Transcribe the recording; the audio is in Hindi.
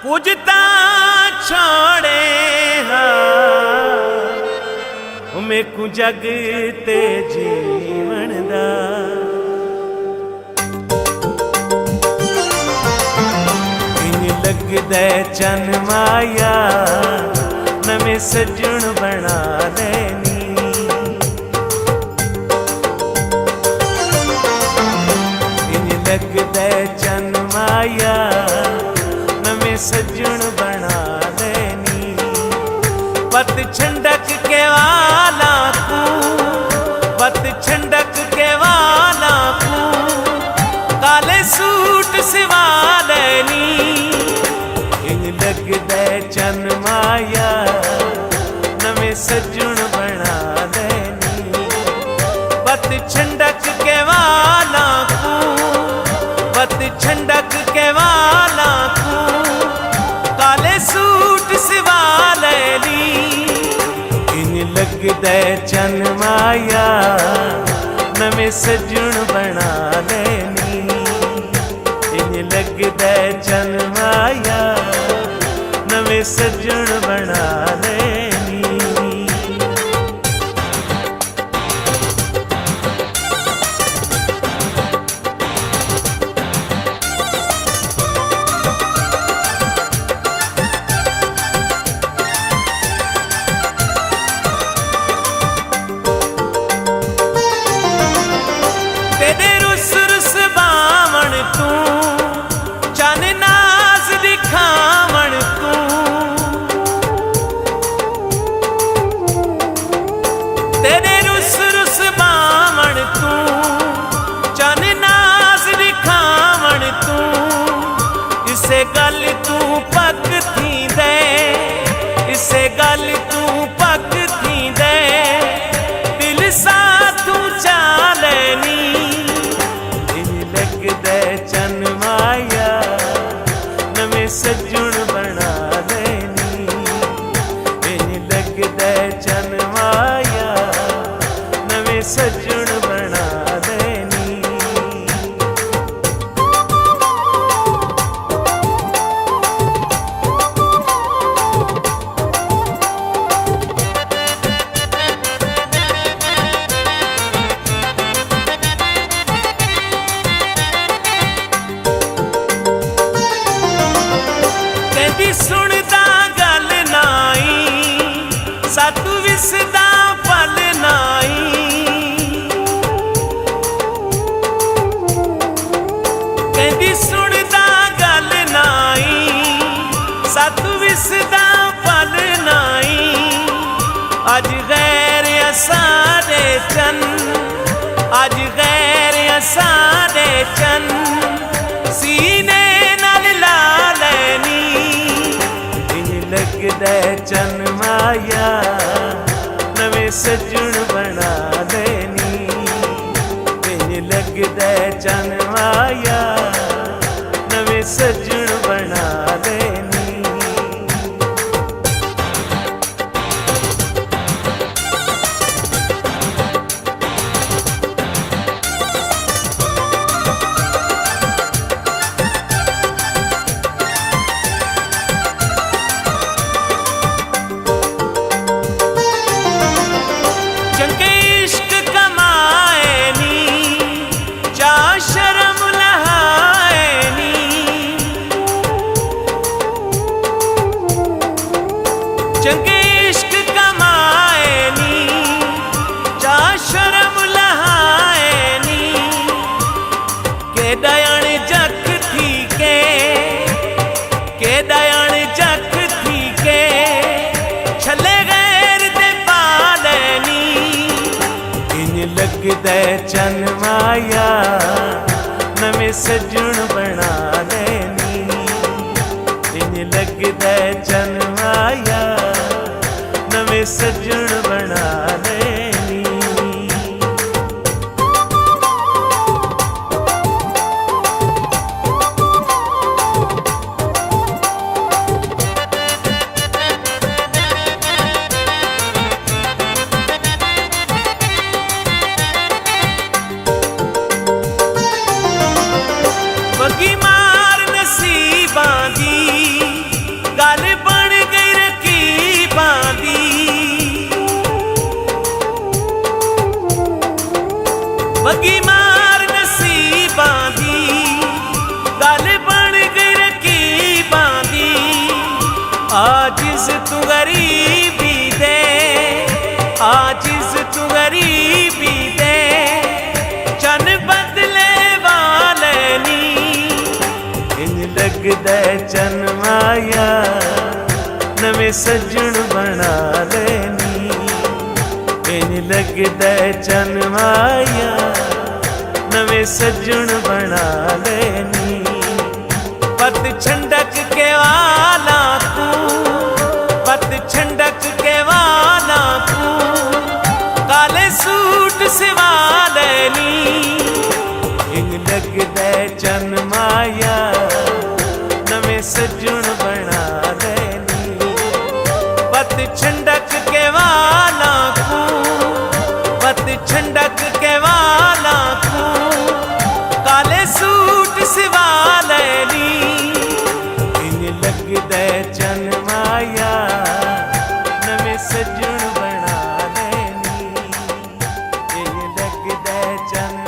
कुछ छोड़े हाँ मेकू जग ते जीवन दा इंज लगदा चन माया नवे सजण बना लेनी इंज लगदा चन माया सजन बना लेनी पत छंडक के वाला को पत छंडक के वाला को काले सूट सिवा लेनी इंज लगदा चन माया नवे सजन बना लेनी पत छंडक के वाला को पत छंडक के वाला को काले सूट सिवा लेनी इंज लगदा चन माया नवे सजन बना लेनी इंज लगदा चन माया नवे सजन बना लेनी। तेरे रुस रुस बावण तू चन नाज दिखावण तू तेरे रुस रुस बावण तू चन नाज दिखावण तू इसे गल तू पक थी दे इसे गल तू पक थी दे दिल सा तू चालनी चन माया नवे सजन बना लेनी इंज लगदा चन माया नवे सजन बना लेनी। सुनदा गल नाई सातू विसदा पल नाई कहदी सुनदा गल नाई सातू विसदा पल नाई अज गैर असारे चन अज गैर असारे चन सीने नाल ला लेनी लगदा चन माया नवे सजन बना लेनी इंज लगदा चन माया नवे सजन बना लेनी। चंगे इश्क कमाए नी चा शर्म लहाए नी चंगे इश्क कमाए नी चा शर्म लहाए नी के दयाण जख थी के दयाण जख थी के छले गैर दे पालनी इंज लगदा चन माया नवे सजन बना लेनी इंज लगदा चन माया सजन बना लेनी। बगी मार नसीबां दी गल बन गई रकीबां दी। बगी मार नसीबां दी गल बन गई रकीबां दी। आजिज़ तू गरीबी दे, आजिज़ तू गरीबी दे, चन बदले वाले नी। इंज लगदा चन माया नवे सजन बना लेनी। इंज लगदा चन माया नवे सजन बना लेनी। पत छंडक के वाला तू, पत छंडक के वाला तू, काले सूट सिवा लेनी। इंज लगदा चन माया नवे सजन बना लेनी। पत छंडक के वाला तू, पत छंडक के वाला तू, काले सूट सिवा लेनी। इंज लगदा चन माया नवे सजन बना लेनी। इंज लगदा चन